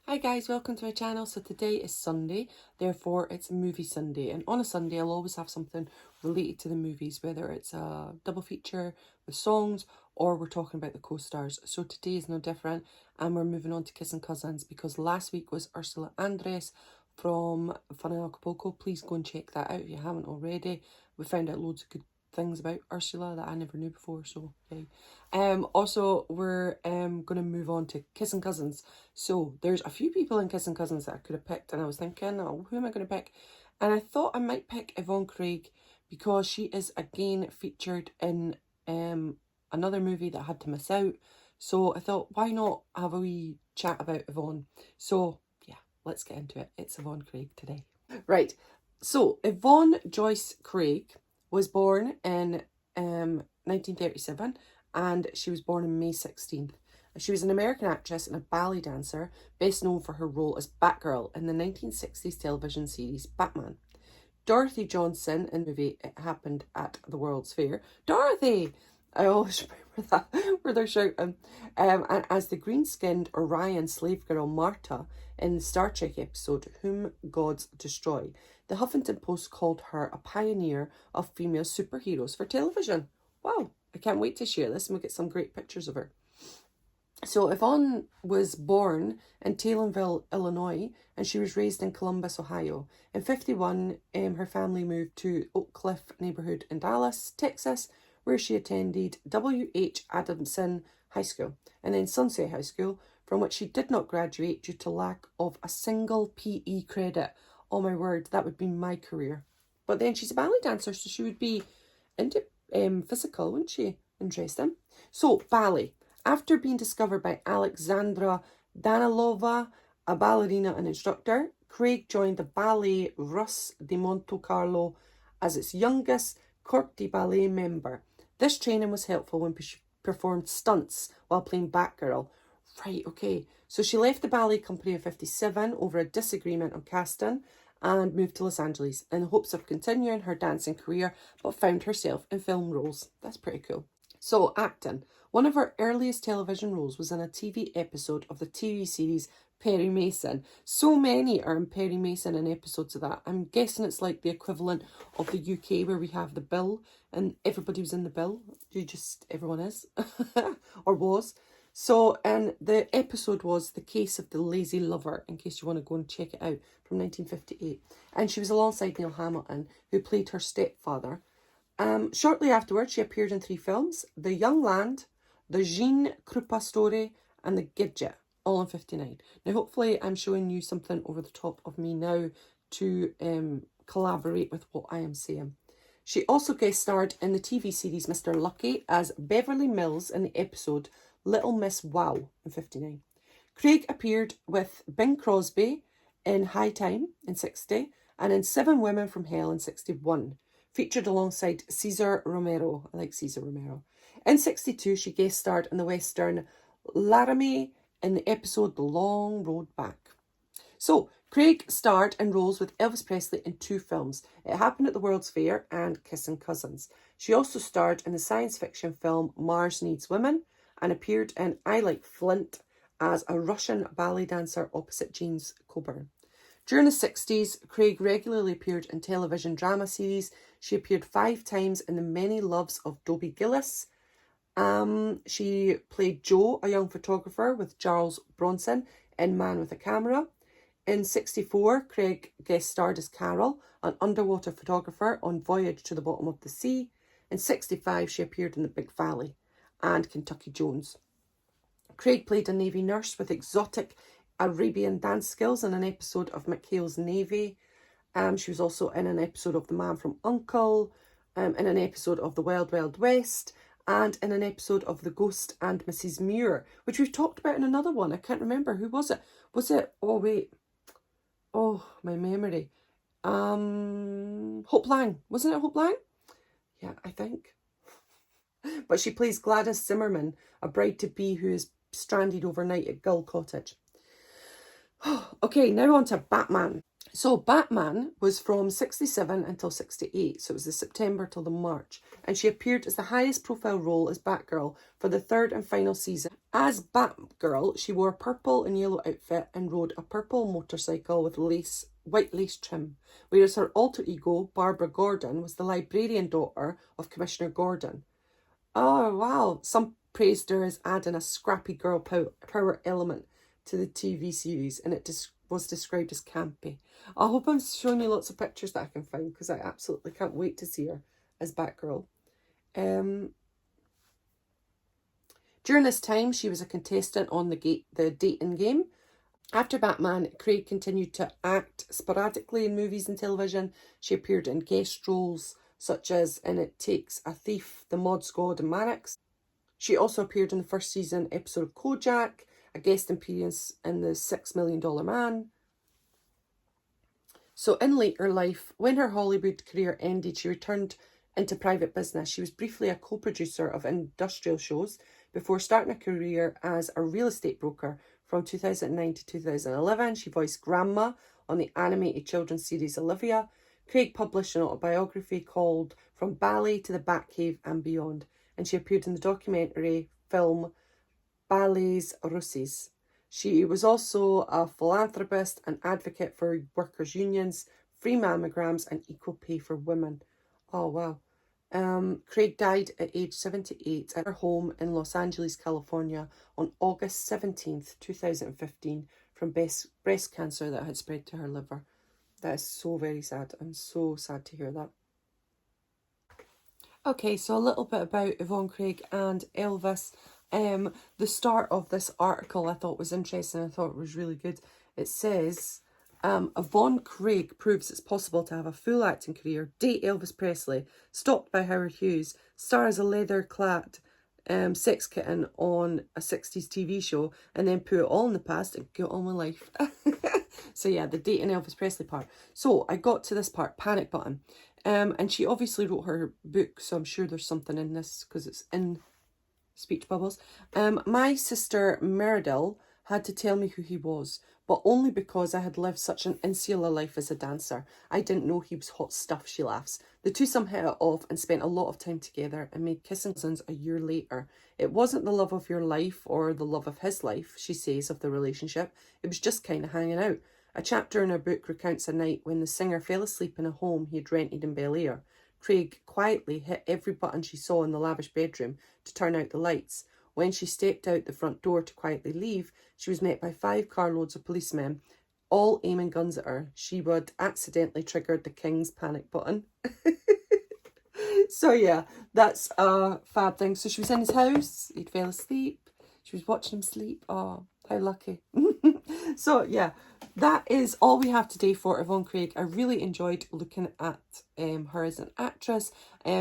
Hi guys, welcome to my channel. So today is Sunday, therefore it's movie Sunday, and on a Sunday I'll always have something related to the movies, whether it's a double feature with songs or we're talking about the co-stars. So today is no different, and we're moving on to Kissing Cousins because last week was Ursula Andress from Fun in Acapulco. Please go and check that out if you haven't already. We found out loads of good things about Ursula that I never knew before, so yay. Also we're gonna move on to Kissing Cousins. So there's a few people in Kissing Cousins that I could have picked, and I was thinking, oh, who am I gonna pick? And I thought I might pick Yvonne Craig because she is again featured in another movie that I had to miss out. So I thought, why not have a wee chat about Yvonne? So yeah, let's get into it. It's Yvonne Craig today. Right, so Yvonne Joyce Craig was born in 1937, and she was born on May 16th. She was an American actress and a ballet dancer, best known for her role as Batgirl in the 1960s television series Batman. Dorothy Johnson in the movie It Happened at the World's Fair. Dorothy! I always remember that, where they're shouting. And as the green-skinned Orion slave girl Marta in the Star Trek episode Whom Gods Destroy. The Huffington Post called her a pioneer of female superheroes for television. Wow, I can't wait to share this and we'll get some great pictures of her. So Yvonne was born in Taylorville, Illinois, and she was raised in Columbus, Ohio. In 1951, her family moved to Oak Cliff neighborhood in Dallas, Texas, where she attended W.H. Adamson High School and then Sunset High School, from which she did not graduate due to lack of a single PE credit. Oh my word, that would be my career. But then she's a ballet dancer, so she would be into physical, wouldn't she? Interesting. So, ballet. After being discovered by Alexandra Danilova, a ballerina and instructor, Craig joined the Ballet Russe de Monte Carlo as its youngest Corps de Ballet member. This training was helpful when she performed stunts while playing Batgirl. Right, okay. So she left the ballet company in 1957 over a disagreement on casting and moved to Los Angeles in hopes of continuing her dancing career, but found herself in film roles. That's pretty cool. So, acting. One of her earliest television roles was in a TV episode of the TV series Perry Mason. So many are in Perry Mason in episodes of that. I'm guessing it's like the equivalent of the UK where we have the Bill and everybody was in the Bill. Everyone is or was. So, and the episode was The Case of the Lazy Lover, in case you want to go and check it out, from 1958. And she was alongside Neil Hamilton, who played her stepfather. Shortly afterwards, she appeared in 3 films: The Young Land, The Jean Krupa Story, and The Gidget, all in 1959. Now, hopefully, I'm showing you something over the top of me now to collaborate with what I am saying. She also guest starred in the TV series Mr. Lucky as Beverly Mills in the episode Little Miss Wow in 1959. Craig appeared with Bing Crosby in High Time in 1960 and in 7 Women from Hell in 1961. Featured alongside Cesar Romero. I like Cesar Romero. In 1962, she guest starred in the western Laramie in the episode The Long Road Back. So, Craig starred in roles with Elvis Presley in 2 films. It Happened at the World's Fair and Kissing Cousins. She also starred in the science fiction film Mars Needs Women and appeared in I Like Flint as a Russian ballet dancer opposite James Coburn. During the 1960s, Craig regularly appeared in television drama series. She appeared 5 times in The Many Loves of Dobie Gillis. She played Jo, a young photographer with Charles Bronson in Man with a Camera. In 1964, Craig guest starred as Carol, an underwater photographer on Voyage to the Bottom of the Sea. In 1965, she appeared in The Big Valley and Kentucky Jones. Craig played a Navy nurse with exotic Arabian dance skills in an episode of McHale's Navy. She was also in an episode of The Man from U.N.C.L.E., in an episode of The Wild Wild West, and in an episode of The Ghost and Mrs. Muir, which we've talked about in another one. I can't remember. Who was it? Was it, oh wait, oh, my memory. Hope Lang. Wasn't it Hope Lang? Yeah, I think. But she plays Gladys Zimmerman, a bride-to-be who is stranded overnight at Gull Cottage. Okay, now on to Batman. So Batman was from 67 until 68, so it was the September till the March, and she appeared as the highest profile role as Batgirl for the third and final season. As Batgirl, she wore a purple and yellow outfit and rode a purple motorcycle with white lace trim, whereas her alter ego, Barbara Gordon, was the librarian daughter of Commissioner Gordon. Oh, wow. Some praised her as adding a scrappy girl power element to the TV series, and it was described as campy. I hope I'm showing you lots of pictures that I can find, because I absolutely can't wait to see her as Batgirl. During this time, she was a contestant on the dating game. After Batman, Craig continued to act sporadically in movies and television. She appeared in guest roles such as in It Takes a Thief, The Mod Squad and Mannix. She also appeared in the first season episode of Kojak, a guest appearance in The $6 Million Man. So in later life, when her Hollywood career ended, she returned into private business. She was briefly a co-producer of industrial shows before starting a career as a real estate broker. From 2009 to 2011, she voiced Grandma on the animated children's series Olivia. Craig published an autobiography called From Ballet to the Batcave and Beyond, and she appeared in the documentary film Ballets Russes. She was also a philanthropist and advocate for workers' unions, free mammograms and equal pay for women. Oh, wow. Craig died at age 78 at her home in Los Angeles, California on August 17th, 2015 from breast cancer that had spread to her liver. That is so very sad. I'm so sad to hear that. Okay, so a little bit about Yvonne Craig and Elvis. The start of this article I thought was interesting. I thought it was really good. It says, Yvonne Craig proves it's possible to have a full acting career, date Elvis Presley, stopped by Howard Hughes, star as a leather-clad sex kitten on a 60s TV show, and then put it all in the past and get on with life. So yeah, the dating Elvis Presley part. So I got to this part, panic button. And she obviously wrote her book, so I'm sure there's something in this because it's in speech bubbles. My sister Meridel had to tell me who he was, but only because I had lived such an insular life as a dancer. I didn't know he was hot stuff, she laughs. The twosome hit it off and spent a lot of time together and made kissing cousins a year later. It wasn't the love of your life or the love of his life, she says of the relationship. It was just kind of hanging out. A chapter in her book recounts a night when the singer fell asleep in a home he had rented in Bel Air. Craig quietly hit every button she saw in the lavish bedroom to turn out the lights. When she stepped out the front door to quietly leave, she was met by 5 carloads of policemen, all aiming guns at her. She would accidentally triggered the king's panic button. So yeah, that's a fab thing. So she was in his house, he'd fell asleep, she was watching him sleep. Oh, how lucky. So yeah, that is all we have today for Yvonne Craig. I really enjoyed looking at her as an actress.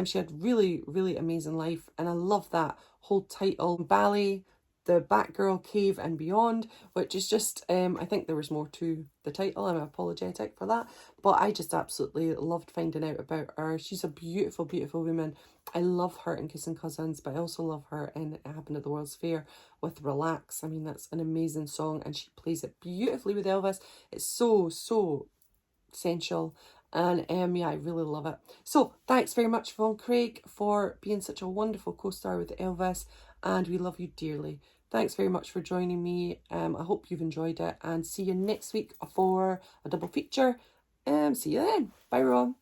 She had really, really amazing life, and I love that whole title, Ballet, the Batgirl Cave and Beyond, which is just, I think there was more to the title. I'm apologetic for that, but I just absolutely loved finding out about her. She's a beautiful, beautiful woman. I love her in Kissing Cousins, but I also love her in It Happened at the World's Fair with Relax. I mean, that's an amazing song, and she plays it beautifully with Elvis. It's so, so sensual. And yeah, I really love it. So thanks very much, Yvonne Craig, for being such a wonderful co-star with Elvis, and we love you dearly. Thanks very much for joining me. I hope you've enjoyed it, and see you next week for a double feature. See you then. Bye, everyone.